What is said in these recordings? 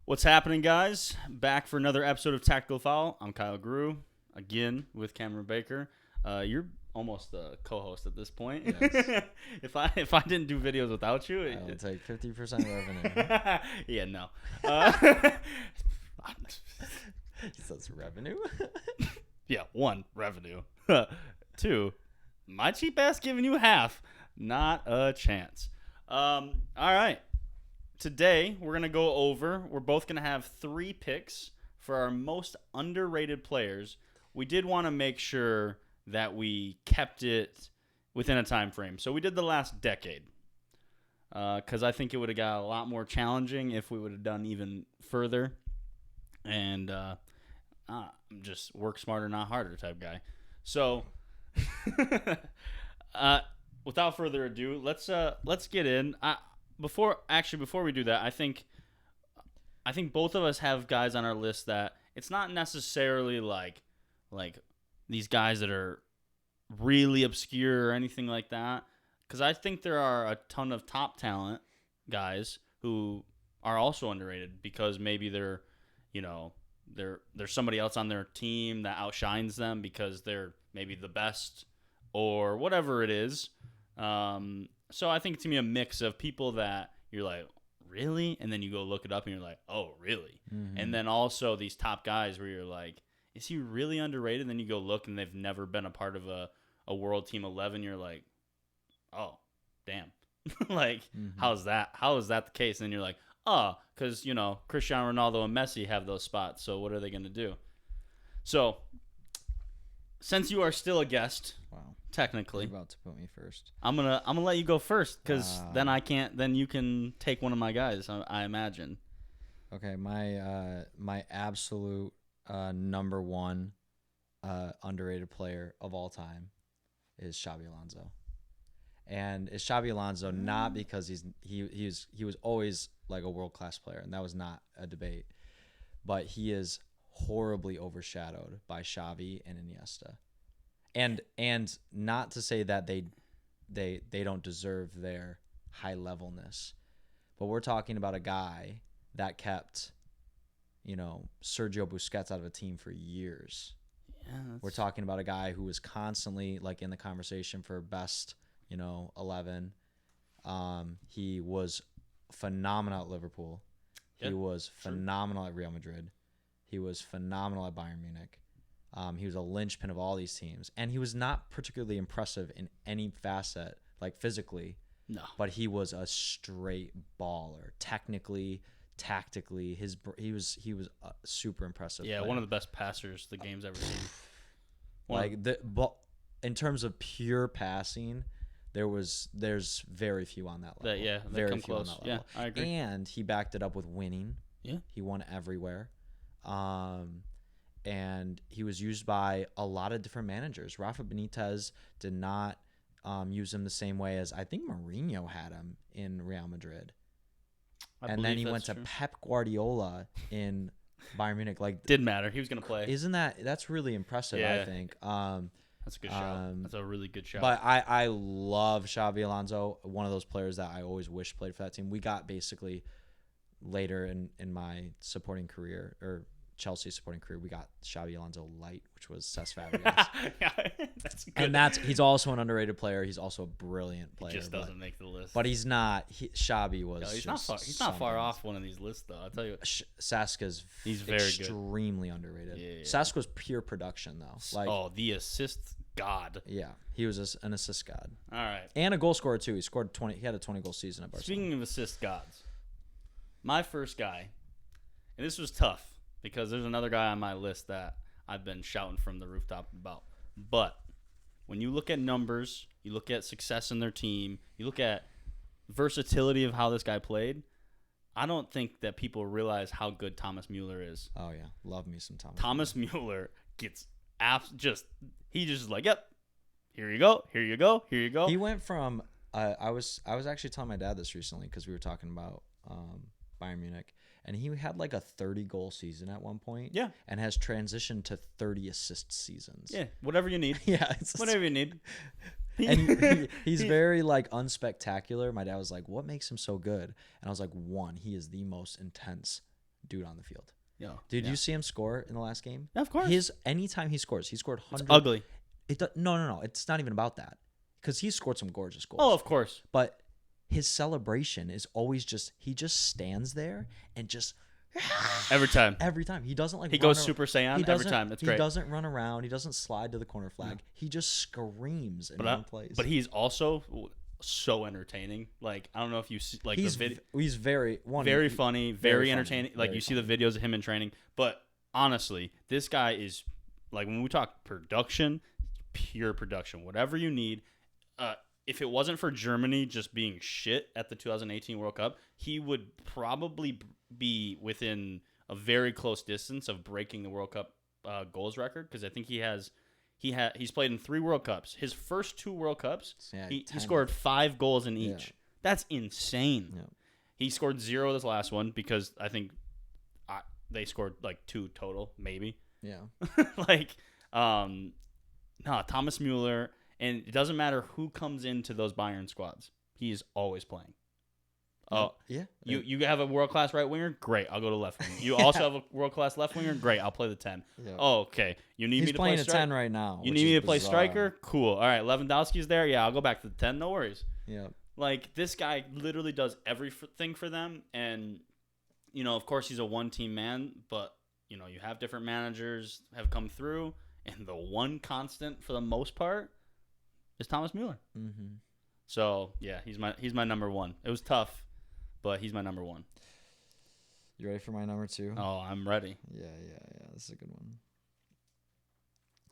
What's happening, guys? Back for another episode of Tactical Foul. I'm Kyle Grew, again with Cameron Baker. You're almost the co-host at this point. Yes. if I didn't do videos without you, I'll take 50% revenue. yeah, no. He says revenue? Yeah, one, revenue. Two, my cheap ass giving you half. Not a chance. All right. Today, we're both going to have 3 picks for our most underrated players. We did want to make sure that we kept it within a time frame. So we did the last decade because I think it would have got a lot more challenging if we would have done even further. And I'm just work smarter, not harder type guy. So without further ado, let's get in. Before we do that, I think both of us have guys on our list that it's not necessarily like these guys that are really obscure or anything like that. Because I think there are a ton of top talent guys who are also underrated because maybe there's somebody else on their team that outshines them because they're maybe the best or whatever it is. So I think it's going to be a mix of people that you're like, really? And then you go look it up and you're like, oh, really? Mm-hmm. And then also these top guys where you're like, is he really underrated? And then you go look and they've never been a part of a World Team 11. You're like, oh, damn. Like, How is that the case? And then you're like, oh, because, Cristiano Ronaldo and Messi have those spots. So what are they going to do? So since you are still a guest, wow. Technically, You're about to put me first. I'm gonna let you go first because then I can't. Then you can take one of my guys. I imagine. Okay, my absolute number one underrated player of all time is Xabi Alonso, and is Xabi Alonso not because he was always like a world class player, and that was not a debate, but he is horribly overshadowed by Xavi and Iniesta. And not to say that they don't deserve their high levelness, but we're talking about a guy that kept, Sergio Busquets out of a team for years. Yeah, we're talking about a guy who was constantly like in the conversation for best, 11. He was phenomenal at Liverpool. He was phenomenal at Real Madrid. He was phenomenal at Bayern Munich. He was a linchpin of all these teams, and he was not particularly impressive in any facet, like physically. No, but he was a straight baller, technically, tactically. He was a super impressive. Yeah, player. One of the best passers the game's ever seen. In terms of pure passing, there's very few on that level. They very come few close. on that level. Yeah, I agree. And he backed it up with winning. Yeah, he won everywhere. And he was used by a lot of different managers. Rafa Benitez did not use him the same way as I think Mourinho had him in Real Madrid. And then he went to Pep Guardiola in Bayern Munich. Like, didn't matter. He was going to play. That's really impressive, I think. That's a good show. That's a really good show. But I love Xabi Alonso, one of those players that I always wish played for that team. We got basically later in my supporting career, or Chelsea supporting career, we got Xabi Alonso Light, which was Cesc Fabregas. Yeah, that's good. And he's also an underrated player. He's also a brilliant player. He just doesn't make the list. But he's not. Xabi was. No, he's not far off one of these lists, though. I'll tell you. Cesc he's very extremely underrated. Yeah. Cesc was pure production, though. Like, the assist god. Yeah, he was an assist god. All right, and a goal scorer too. He scored 20. He had a 20-goal season at Barcelona. Speaking of assist gods, my first guy, and this was tough. Because there's another guy on my list that I've been shouting from the rooftop about. But when you look at numbers, you look at success in their team, you look at versatility of how this guy played, I don't think that people realize how good Thomas Mueller is. Oh, yeah. Love me some Thomas Mueller gets he just like, yep, here you go, here you go, here you go. He went from, I was actually telling my dad this recently because we were talking about Bayern Munich. And he had like a 30-goal season at one point. Yeah. And has transitioned to 30 assist seasons. Yeah, whatever you need. Yeah. Whatever you need. And he's very like unspectacular. My dad was like, what makes him so good? And I was like, one, he is the most intense dude on the field. Yeah. Did you see him score in the last game? Yeah, of course. Anytime he scores, he scored 100. It's ugly. No. It's not even about that, because he scored some gorgeous goals. Oh, of course. But his celebration is always he just stands there and just every time. Every time he doesn't he goes Super Saiyan every time. That's great. He doesn't run around. He doesn't slide to the corner flag. He just screams in one place. But he's also so entertaining. Like, I don't know if you see, like, he's the video. He's very funny, very entertaining. Like, you see the videos of him in training. But honestly, this guy is, like, when we talk production, pure production. Whatever you need. If it wasn't for Germany just being shit at the 2018 World Cup, he would probably be within a very close distance of breaking the World Cup goals record, because I think he's played in 3 World Cups. His first 2 World Cups, he scored 5 goals in each. Yeah. That's insane. Yeah. He scored 0 this last one because I think they scored like 2 total, maybe. Yeah. Thomas Müller. And it doesn't matter who comes into those Bayern squads. He's always playing. Oh, yeah. You have a world-class right winger? Great, I'll go to left wing. You also have a world-class left winger? Great, I'll play the 10. Yeah. Oh, okay. You need me to play He's playing a 10 right now. You need me to play striker? Cool. All right, Lewandowski's there? Yeah, I'll go back to the 10. No worries. Yeah. Like, this guy literally does everything for them. And, of course, he's a one-team man. But, you have different managers have come through. And the one constant for the most part is Thomas Müller. Mm-hmm. So, yeah, he's my number 1. It was tough, but he's my number 1. You ready for my number 2? Oh, I'm ready. Yeah. This is a good one.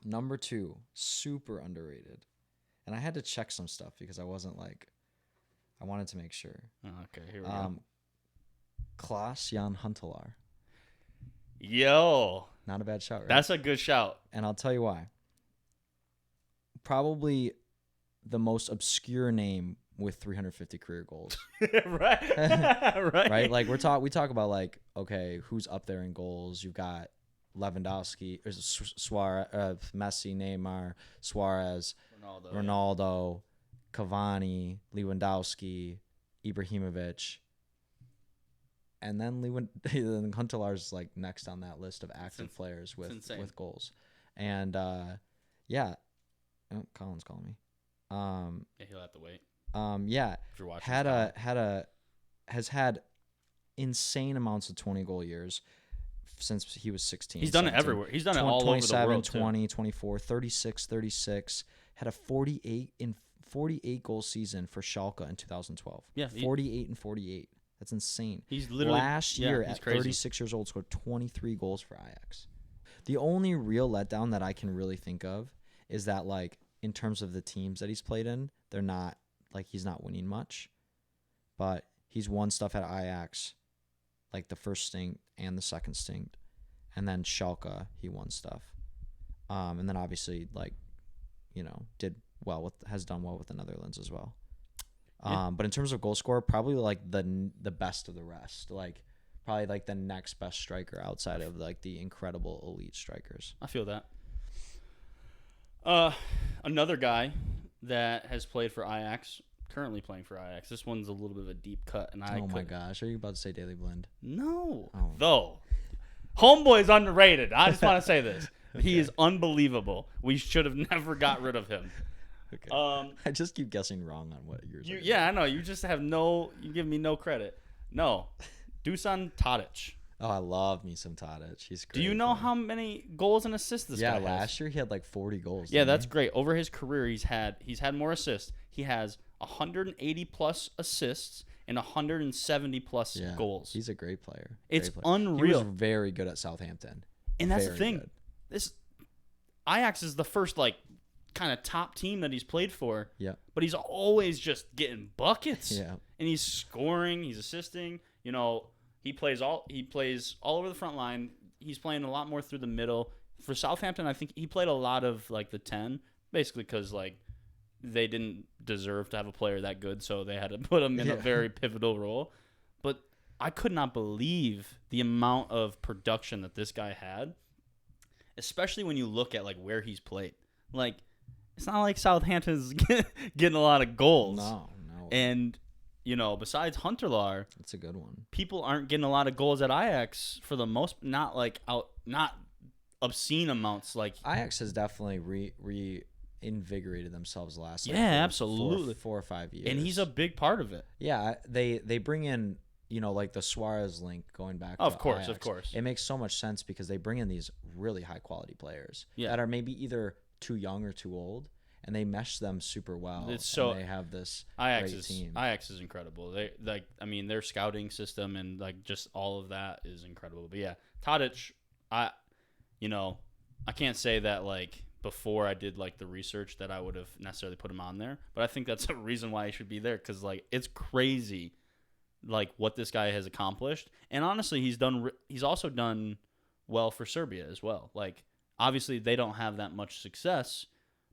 Number 2, super underrated. And I had to check some stuff because I wanted to make sure. Okay, here we go. Klaas-Jan Huntelaar. Yo. Not a bad shout, right? That's a good shout. And I'll tell you why. Probably the most obscure name with 350 career goals. Right. Right? Like we talk about, like, okay, who's up there in goals? You've got Lewandowski, Suarez, Messi, Neymar, Suarez, Ronaldo, Cavani, Lewandowski, Ibrahimovic. And then Huntelaar's like next on that list of active players with goals. And Colin's calling me. Yeah, he'll have to wait. Yeah. If you're watching, has had insane amounts of 20-goal years since he was 16. He's done 17. It everywhere. He's done it all over the world. 20, 24, 36, 36. Had a 48 goal season for Schalke in 2012. Yeah, 48 and 48. That's insane. He's literally last year at 36 years old scored 23 goals for Ajax. The only real letdown that I can really think of is that, like, in terms of the teams that he's played in, they're not, like, he's not winning much, but he's won stuff at Ajax, like the first stint and the second stint, and then Schalke he won stuff, and then obviously, like, has done well with the Netherlands as well. Yeah. But in terms of goal scorer, probably like the best of the rest, like probably like the next best striker outside of like the incredible elite strikers. I feel that. Another guy that has played for Ajax, currently playing for Ajax. This one's a little bit of a deep cut, and my gosh, are you about to say Daley Blind? No, though. Homeboy is underrated. I just want to say this. Okay. He is unbelievable. We should have never got rid of him. Okay. I just keep guessing wrong on what yours are. Yeah, I know. You just have you give me no credit. No. Dusan Tadic. Oh, I love me some Tadic. He's great. Do you know how many goals and assists this guy has? Yeah, last year he had like 40 goals. Yeah, that's great. Over his career, he's had more assists. He has 180 plus assists and 170 plus goals. He's a great player. It's unreal. He was very good at Southampton. And that's the thing. Good. This Ajax is the first like kind of top team that he's played for. Yeah. But he's always just getting buckets. Yeah. And he's scoring, he's assisting, he plays all over the front line. He's playing a lot more through the middle. For Southampton, I think he played a lot of like the 10, basically cuz like they didn't deserve to have a player that good, so they had to put him in a very pivotal role. But I could not believe the amount of production that this guy had, especially when you look at like where he's played. Like, it's not like Southampton's getting a lot of goals. No. And besides Huntelaar, That's a good one. people aren't getting a lot of goals at Ajax for the most, not obscene amounts. Like Ajax has definitely reinvigorated themselves the last absolutely 4 or 5 years, and he's a big part of it. Yeah, they bring in like the Suarez link going back. Of to course, Ajax. of course. It makes so much sense because they bring in these really high quality players that are maybe either too young or too old, and they mesh them super well. And they have this great team. Ajax is incredible. Their scouting system and like just all of that is incredible. But yeah, Tadic, I can't say that like before I did like the research that I would have necessarily put him on there, but I think that's a reason why he should be there, because like it's crazy like what this guy has accomplished. And honestly, he's also done well for Serbia as well. Like obviously they don't have that much success,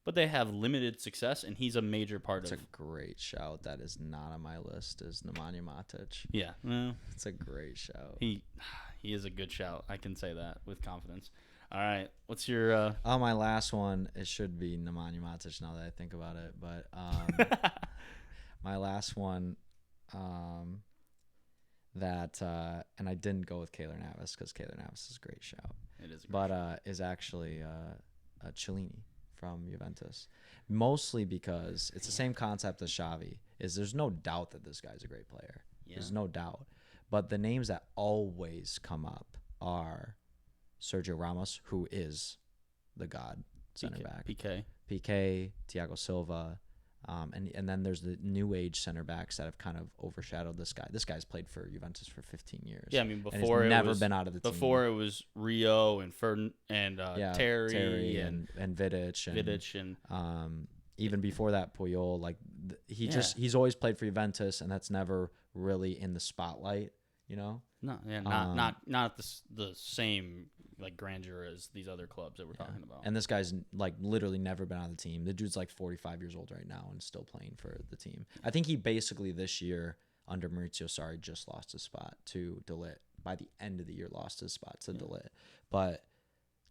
but they have limited success, and he's a major part of it. It's a great shout. That is not on my list, is Nemanja Matic. Yeah. Well, it's a great shout. He is a good shout. I can say that with confidence. All right. What's your my last one, it should be Nemanja Matic now that I think about it, but my last one and I didn't go with Keylor Navas because Keylor Navas is a great shout. It is a great but shout. Is actually Chiellini from Juventus, mostly because it's the same concept as Xavi. There's no doubt that this guy's a great player. Yeah. There's no doubt. But the names that always come up are Sergio Ramos, who is the god center back. PK, Thiago Silva, and then there's the new age center backs that have kind of overshadowed this guy. This guy's played for Juventus for 15 years. Yeah, I mean before been out of the team. Before it was Rio and Terry and Vidic and even before that Puyol. Like he's always played for Juventus, and that's never really in the spotlight. No, yeah, not the same like grandeur as these other clubs that we're talking about. And this guy's like literally never been on the team. The dude's like 45 years old right now and still playing for the team. I think he basically this year under Maurizio Sarri just lost his spot to De Ligt. By the end of the year, lost his spot to De Ligt. But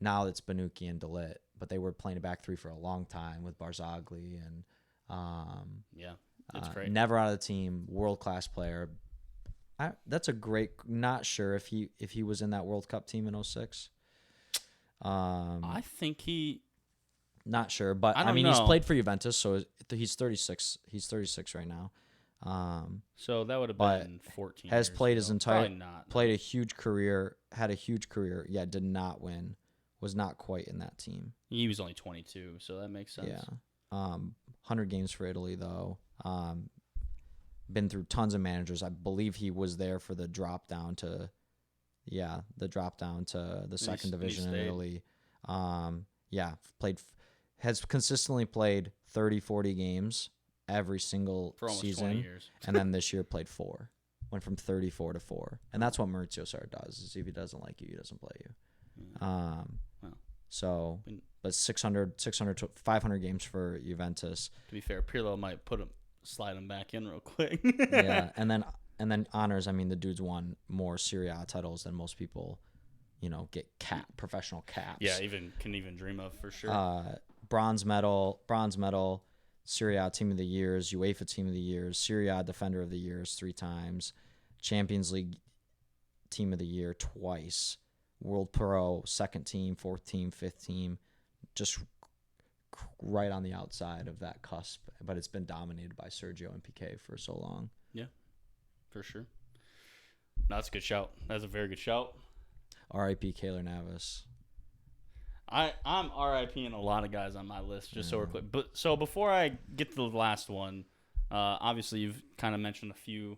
now it's Bonucci and De Ligt. But they were playing a back three for a long time with Barzagli and it's great. Never out of the team, world class player. That's a great. Not sure if he was in that World Cup team in 2006. I think he. Not sure, but I mean he's played for Juventus, so he's 36. He's 36 right now. So that would have been 14. Has years played ago. his entire not. Played a huge career. Had a huge career. Yeah, did not win. Was not quite in that team. He was only 22, so that makes sense. Yeah. 100 games for Italy though. Been through tons of managers. I believe he was there for the drop down to the second division in Italy. Has consistently played 30, 40 games every single for almost season. 20 years. And then this year played 4. Went from 34 to 4. And that's what Maurizio Sarri does, is if he doesn't like you, he doesn't play you. So, but 600 to 500 games for Juventus. To be fair, Pirlo might slide him back in real quick. Yeah, and then honors. I mean, the dude's won more Serie A titles than most people, get professional caps. Yeah, can even dream of for sure. Bronze medal, Serie A Team of the Years, UEFA Team of the Years, Serie A Defender of the Years 3 times, Champions League Team of the Year twice, World Pro, 2nd team, 4th team, 5th team, just right on the outside of that cusp, but it's been dominated by Sergio and PK for so long. Yeah, for sure. No, that's a good shout. That's a very good shout. R.I.P. Keylor Navas. I'm RIPing a lot of guys on my list, just so we're clear. But so before I get to the last one, obviously you've kind of mentioned a few,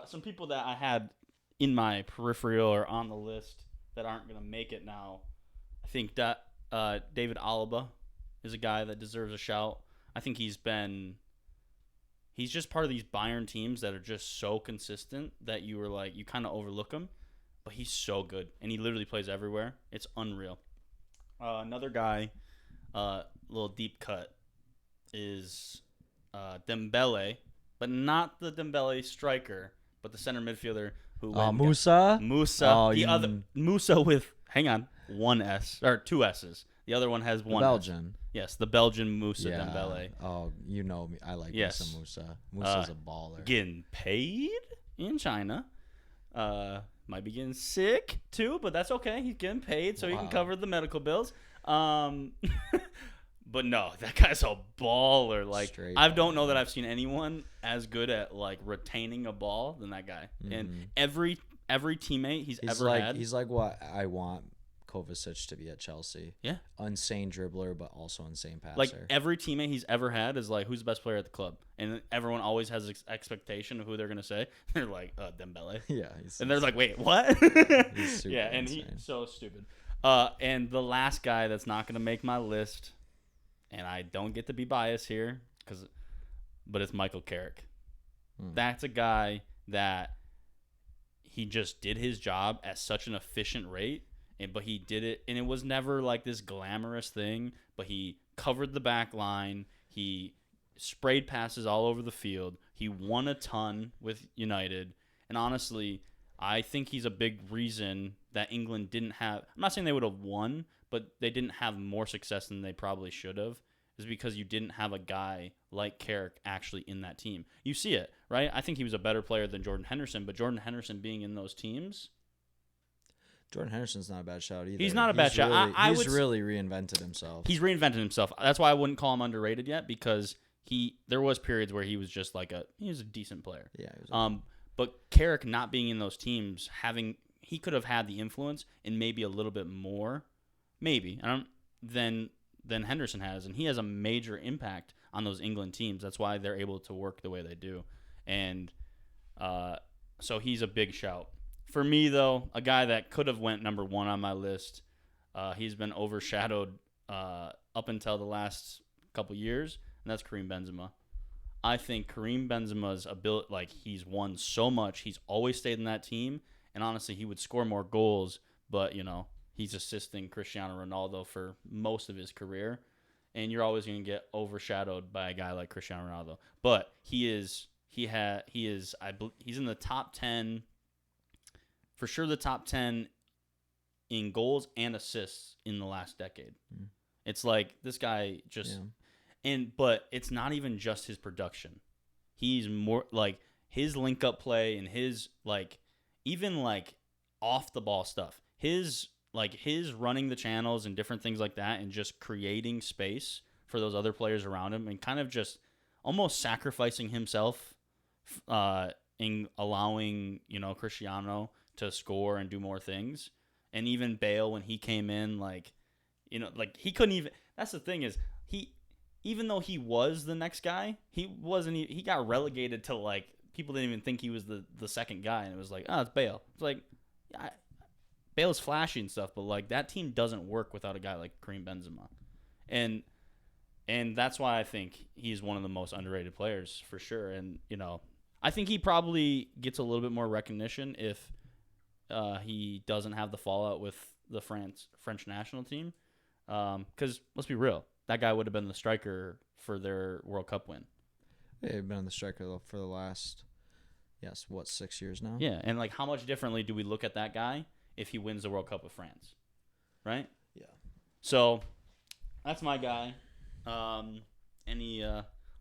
some people that I had in my peripheral or on the list that aren't going to make it now. I think that David Alaba is a guy that deserves a shout. I think he's just part of these Bayern teams that are just so consistent that you kind of overlook him, but he's so good and he literally plays everywhere. It's unreal. Another guy, little deep cut, is Dembele, but not the Dembele striker, but the center midfielder who Musa. Musa, Musa with 1 S or 2 S's. The other one has The one. Belgian. Yes, the Belgian Moussa Yeah. Dembele. Oh, you know me. I like Yes. some Moussa. Moussa's a baller. Getting paid in China. Might be getting sick too, but that's okay. He's getting paid, so he can cover the medical bills. But no, that guy's a baller. Like Straight I don't baller. know that I've seen anyone as good at like retaining a ball than that guy. Mm-hmm. And every teammate he's ever had. He's like what I want Kovacic to be at Chelsea. Yeah. Insane dribbler, but also insane passer. Like every teammate he's ever had is like, who's the best player at the club? And everyone always has expectation of who they're gonna say. They're like, Dembele. Yeah. And they're like, wait, what? He's super yeah, and insane. he's so stupid. And the last guy that's not gonna make my list, and I don't get to be biased here, but it's Michael Carrick. That's a guy that he just did his job at such an efficient rate, but he did it, and it was never like this glamorous thing, but he covered the back line. He sprayed passes all over the field. He won a ton with United, and honestly, I think he's a big reason that England didn't have. I'm not saying they would have won, but they didn't have more success than they probably should have. Is because you didn't have a guy like Carrick actually in that team. You see it, right? I think he was a better player than Jordan Henderson, but Jordan Henderson being in those teams. Jordan Henderson's not a bad shout either. He's not a bad shout. He's really reinvented himself. He's reinvented himself. That's why I wouldn't call him underrated yet, because there was periods where he was just like he was a decent player. Yeah. He was but Carrick not being in those teams, he could have had the influence and maybe a little bit more, than Henderson has, and he has a major impact on those England teams. That's why they're able to work the way they do, and so he's a big shout. For me, though, a guy that could have went number one on my list, he's been overshadowed up until the last couple years, and that's Karim Benzema. I think Karim Benzema's ability, like he's won so much, he's always stayed in that team, and honestly, he would score more goals, but he's assisting Cristiano Ronaldo for most of his career, and you're always going to get overshadowed by a guy like Cristiano Ronaldo. But he's in the top 10, for sure the top 10 in goals and assists in the last decade. It's like this guy just but it's not even just his production. He's more like his link up play and his even off the ball stuff. His running the channels and different things like that, and just creating space for those other players around him, and kind of just almost sacrificing himself in allowing Cristiano to score and do more things. And even Bale, when he came in, he couldn't even. That's the thing is even though he was the next guy, he wasn't. He got relegated to people didn't even think he was the second guy, and it was it's Bale. It's Bale's flashy and stuff, but that team doesn't work without a guy like Karim Benzema, and that's why I think he's one of the most underrated players for sure. And I think he probably gets a little bit more recognition if he doesn't have the fallout with the French national team, because let's be real, that guy would have been the striker for their World Cup win. Yeah, he's been the striker for the last 6 years now. Yeah, and how much differently do we look at that guy if he wins the World Cup with France, right? Yeah. So that's my guy. Any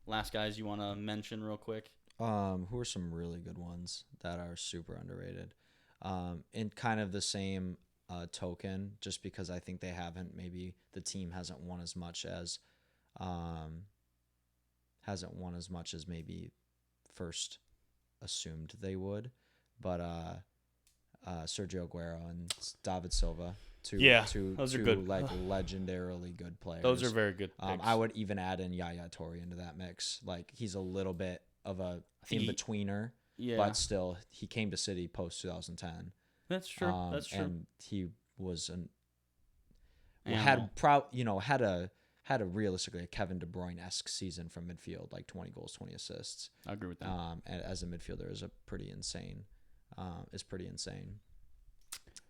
last guys you want to mention real quick? Who are some really good ones that are super underrated? In kind of the same token, just because I think maybe the team hasn't won as much as maybe first assumed they would, but Sergio Aguero and David Silva, two those are good. Legendarily good players. Those are very good picks. I would even add in Yaya Toure into that mix. He's a little bit of a in-betweener, but still, he came to City post 2010. That's true. That's true. And he was had a realistically a Kevin De Bruyne-esque season from midfield, 20 goals, 20 assists. I agree with that. And as a midfielder is pretty insane.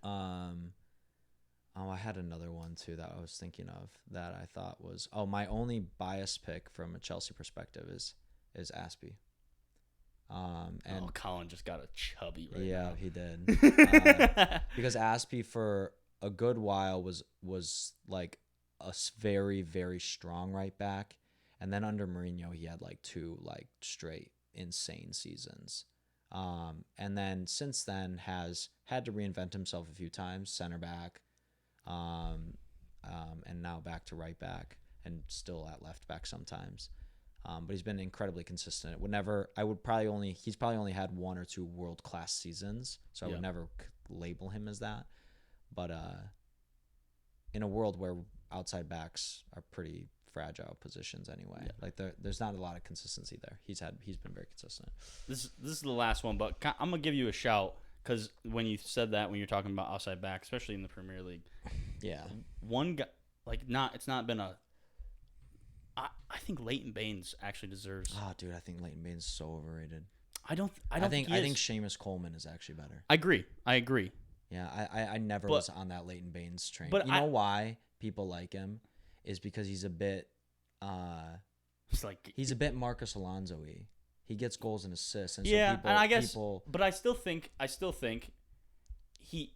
I had another one too that I was thinking of that I thought was my only bias pick from a Chelsea perspective is Aspie. And Colin just got a chubby right now. Yeah, he did. Because Aspie for a good while was very, very strong right back. And then under Mourinho, he had like 2 like straight insane seasons. And then since then has had to reinvent himself a few times, center back, and now back to right back, and still at left back sometimes. But he's been incredibly consistent. He's probably only had 1 or 2 world-class seasons, so I would never label him as that. But in a world where outside backs are pretty fragile positions anyway, like there's not a lot of consistency there. He's been very consistent. This is the last one, but I'm gonna give you a shout because when you said that, when you're talking about outside back, especially in the Premier League, one guy it's not been a. I think Leighton Baines actually deserves. Oh, dude, I think Leighton Baines is so overrated. I think Seamus Coleman is actually better. I agree. Yeah, I never was on that Leighton Baines train. But you know why people like him is because he's a bit he's a bit Marcus Alonso-y. He gets goals and assists, and and I guess but I still think he,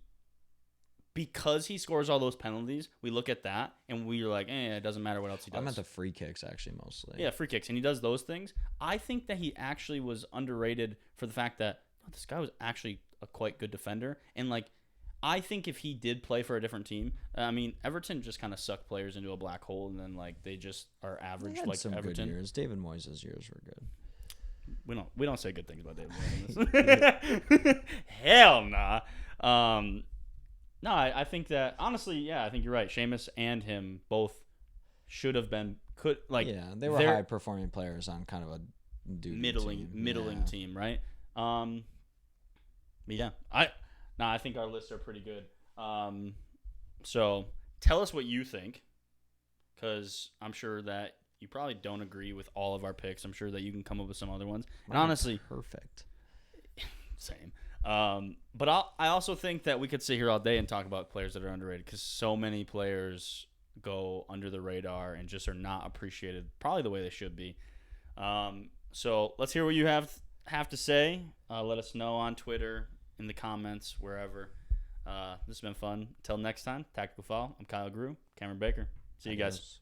because he scores all those penalties, we look at that and we're like, it doesn't matter what else he does. I meant the free kicks actually mostly. Yeah, free kicks, and he does those things. I think that he actually was underrated for the fact that this guy was actually a quite good defender, and like I think if he did play for a different team, I mean, Everton just kind of suck players into a black hole, and then like they just are average. They had like some Everton. Good years. David Moyes' years were good. We don't say good things about David Moyes. Hell nah. No, I think that honestly, I think you're right. Seamus and him both should have been they were high performing players on kind of a middling team, right? But yeah, I think our lists are pretty good. So tell us what you think, because I'm sure that you probably don't agree with all of our picks. I'm sure that you can come up with some other ones. And honestly, perfect. Same. But I also think that we could sit here all day and talk about players that are underrated, because so many players go under the radar and just are not appreciated probably the way they should be. So let's hear what you have to say. Let us know on Twitter, in the comments, wherever. This has been fun. Until next time, Tactical Foul. I'm Kyle Grew, Cameron Baker. See you guys.